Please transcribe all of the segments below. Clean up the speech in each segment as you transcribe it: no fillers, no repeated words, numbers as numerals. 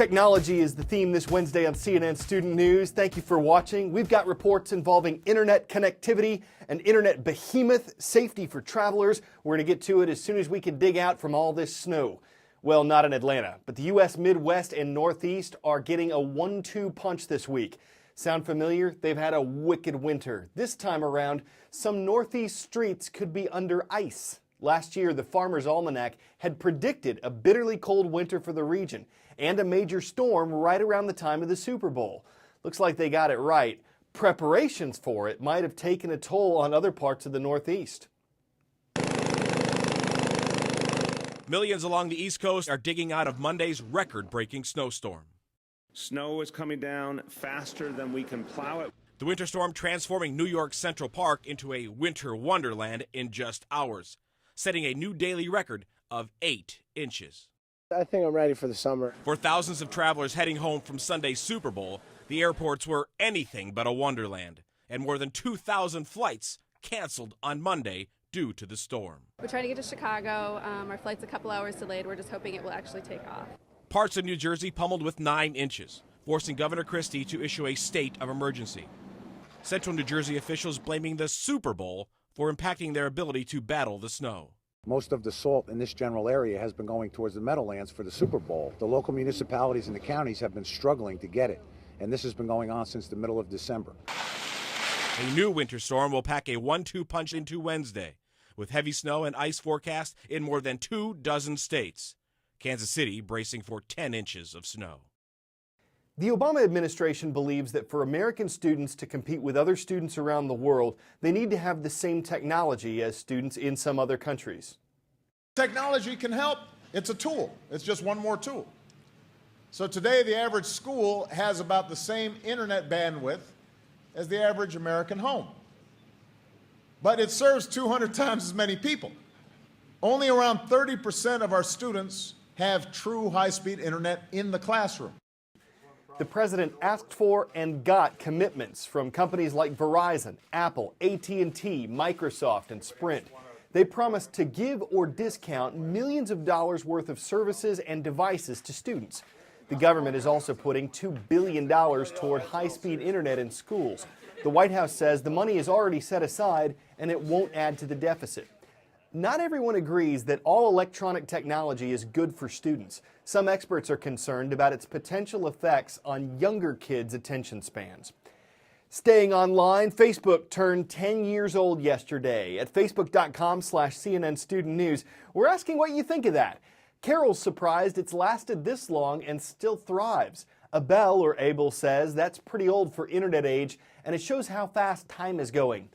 Technology is the theme this Wednesday on CNN Student News. Thank you for watching. We've got reports involving internet connectivity, an internet behemoth, safety for travelers. We're going to get to it as soon as we can dig out from all this snow. Well, not in Atlanta, but the U.S. Midwest and Northeast are getting a 1-2 punch this week. Sound familiar? They've had a wicked winter. This time around, some Northeast streets could be under ice. Last year, the Farmer's Almanac had predicted a bitterly cold winter for the region and a major storm right around the time of the Super Bowl. Looks like they got it right. Preparations for it might have taken a toll on other parts of the Northeast. Millions along the East Coast are digging out of Monday's record-breaking snowstorm. Snow is coming down faster than we can plow it. The winter storm transforming New York's Central Park into a winter wonderland in just hours, setting a new daily record of 8 inches. I think I'm ready for the summer. For thousands of travelers heading home from Sunday's Super Bowl, the airports were anything but a wonderland, and more than 2,000 flights canceled on Monday due to the storm. We're trying to get to Chicago. Our flight's a couple hours delayed. We're just hoping it will actually take off. Parts of New Jersey pummeled with 9 inches, forcing Governor Christie to issue a state of emergency. Central New Jersey officials blaming the Super Bowl for impacting their ability to battle the snow. Most of the salt in this general area has been going towards the Meadowlands for the Super Bowl. The local municipalities and the counties have been struggling to get it, and this has been going on since the middle of December. A new winter storm will pack a 1-2 punch into Wednesday, with heavy snow and ice forecast in more than 24 states. Kansas City bracing for 10 inches of snow. The Obama administration believes that for American students to compete with other students around the world, they need to have the same technology as students in some other countries. Technology can help. It's a tool. It's just one more tool. So today, the average school has about the same internet bandwidth as the average American home. But it serves 200 times as many people. Only around 30% of our students have true high-speed internet in the classroom. The president asked for and got commitments from companies like Verizon, Apple, AT&T, Microsoft, and Sprint. They promised to give or discount millions of dollars worth of services and devices to students. The government is also putting $2 billion toward high-speed internet in schools. The White House says the money is already set aside and it won't add to the deficit. Not everyone agrees that all electronic technology is good for students. Some experts are concerned about its potential effects on younger kids' attention spans. Staying online, Facebook turned 10 years old yesterday. At facebook.com/CNN Student News, we're asking what you think of that. Carol's surprised it's lasted this long and still thrives. Abel says that's pretty old for internet age, and it shows how fast time is going.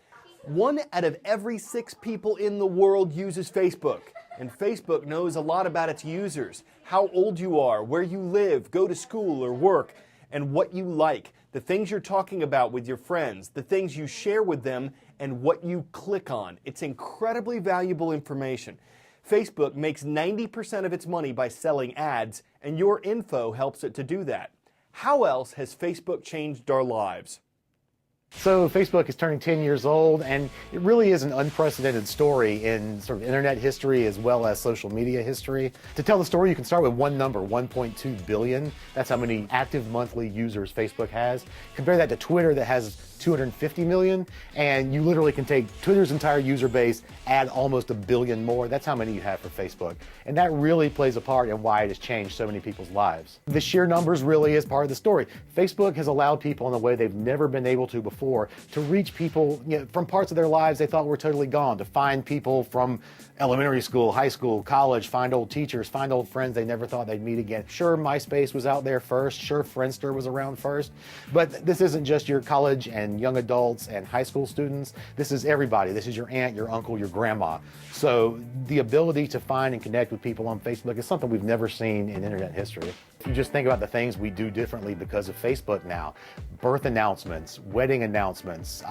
1 out of every 6 people in the world uses Facebook, and Facebook knows a lot about its users, how old you are, where you live, go to school or work, and what you like, the things you're talking about with your friends, the things you share with them, and what you click on. It's incredibly valuable information. Facebook makes 90% of its money by selling ads, and your info helps it to do that. How else has Facebook changed our lives? So Facebook is turning 10 years old, and it really is an unprecedented story in sort of internet history as well as social media history. To tell the story, you can start with one number, 1.2 billion. That's how many active monthly users Facebook has. Compare that to Twitter that has 250 million, and you literally can take Twitter's entire user base, add almost 1 billion more. That's how many you have for Facebook. And that really plays a part in why it has changed so many people's lives. The sheer numbers really is part of the story. Facebook has allowed people in a way they've never been able to before to reach people, from parts of their lives they thought were totally gone, to find people from elementary school, high school, college, find old teachers, find old friends they never thought they'd meet again. Sure, MySpace was out there first. Sure, Friendster was around first. But this isn't just your college and young adults and high school students. This is everybody. This is your aunt, your uncle, your grandma. So the ability to find and connect with people on Facebook is something we've never seen in internet history. If you just think about the things we do differently because of Facebook now, birth announcements, wedding announcements,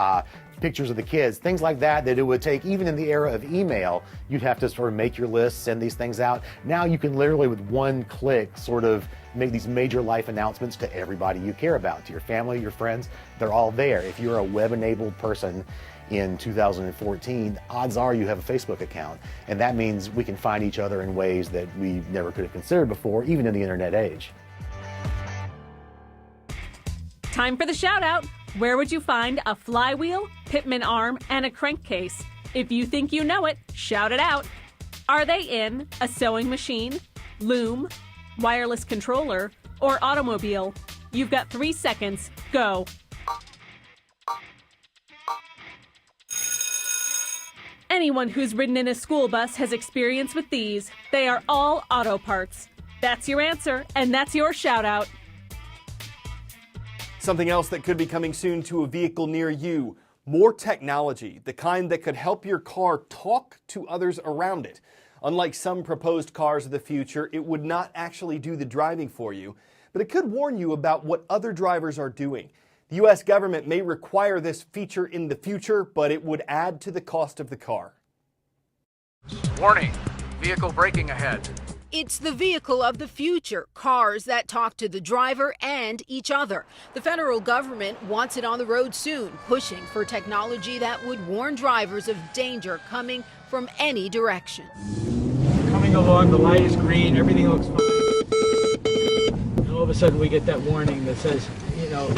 pictures of the kids, things like that, that it would take, even in the era of email, you'd have to sort of make your list, send these things out. Now you can literally, with one click, sort of make these major life announcements to everybody you care about, to your family, your friends. They're all there. If you're a web-enabled person in 2014, odds are you have a Facebook account. And that means we can find each other in ways that we never could have considered before, even in the internet age. time for the shout out. Where would you find a flywheel, Pitman arm, and a crankcase? If you think you know it, shout it out. Are they in a sewing machine, loom, wireless controller, or automobile? You've got 3 seconds. Go. Anyone who's ridden in a school bus has experience with these. They are all auto parts. That's your answer, and that's your shout out. Something else that could be coming soon to a vehicle near you. More technology, the kind that could help your car talk to others around it. Unlike some proposed cars of the future, it would not actually do the driving for you, but it could warn you about what other drivers are doing. The U.S. government may require this feature in the future, but it would add to the cost of the car. Warning, vehicle braking ahead. It's the vehicle of the future, cars that talk to the driver and each other. The federal government wants it on the road soon, pushing for technology that would warn drivers of danger coming from any direction. Coming along, the light is green, everything looks fine. And all of a sudden we get that warning that says,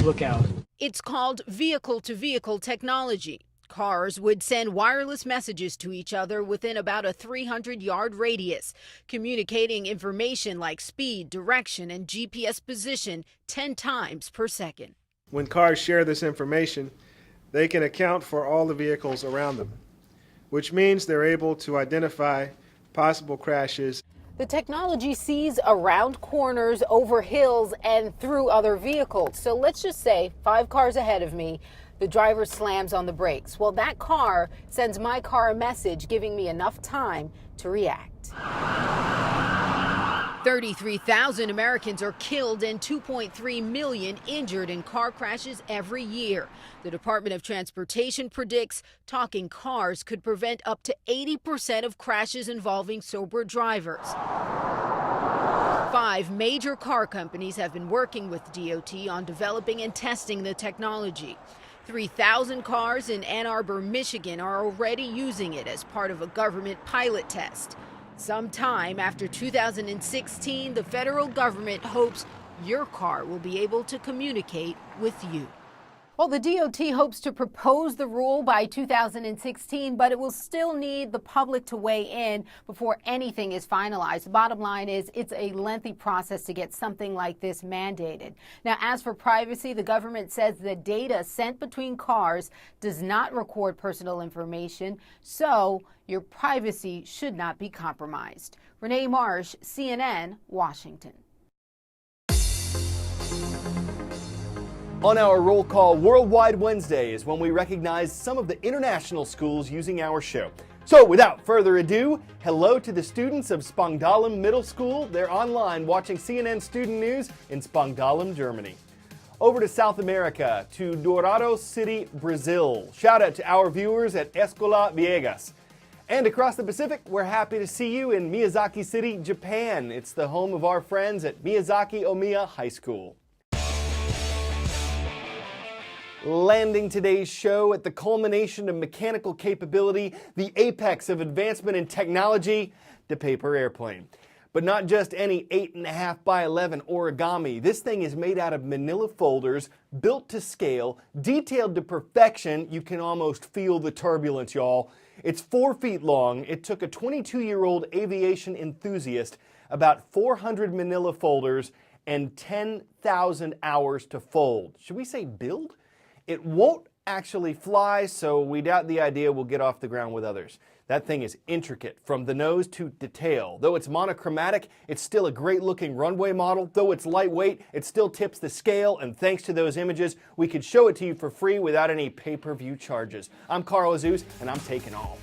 look out. It's called vehicle-to-vehicle technology. Cars would send wireless messages to each other within about a 300-yard radius, communicating information like speed, direction, and GPS position 10 times per second. When cars share this information, they can account for all the vehicles around them, which means they're able to identify possible crashes. The technology sees around corners, over hills, and through other vehicles. So let's just say 5 cars ahead of me, the driver slams on the brakes. Well, that car sends my car a message giving me enough time to react. 33,000 Americans are killed and 2.3 million injured in car crashes every year. The Department of Transportation predicts talking cars could prevent up to 80% of crashes involving sober drivers. 5 major car companies have been working with DOT on developing and testing the technology. 3,000 cars in Ann Arbor, Michigan are already using it as part of a government pilot test. Sometime after 2016, the federal government hopes your car will be able to communicate with you. Well, the DOT hopes to propose the rule by 2016, but it will still need the public to weigh in before anything is finalized. The bottom line is it's a lengthy process to get something like this mandated. Now, as for privacy, the government says the data sent between cars does not record personal information, so your privacy should not be compromised. Renee Marsh, CNN, Washington. On our roll call, Worldwide Wednesday is when we recognize some of the international schools using our show. So without further ado, hello to the students of Spangdahlem Middle School. They're online watching CNN Student News in Spangdahlem, Germany. Over to South America, to Dourados City, Brazil. Shout out to our viewers at Escola Viegas. And across the Pacific, we're happy to see you in Miyazaki City, Japan. It's the home of our friends at Miyazaki Omiya High School. Landing today's show at the culmination of mechanical capability, the apex of advancement in technology, the paper airplane. But not just any 8.5 by 11 origami. This thing is made out of manila folders, built to scale, detailed to perfection. You can almost feel the turbulence, y'all. It's 4 feet long. It took a 22-year-old aviation enthusiast about 400 manila folders and 10,000 hours to fold. Should we say build? It won't actually fly, so we doubt the idea will get off the ground with others. That thing is intricate from the nose to detail. Though it's monochromatic, it's still a great-looking runway model. Though it's lightweight, it still tips the scale, and thanks to those images, we could show it to you for free without any pay-per-view charges. I'm Carl Azuz, and I'm taking off.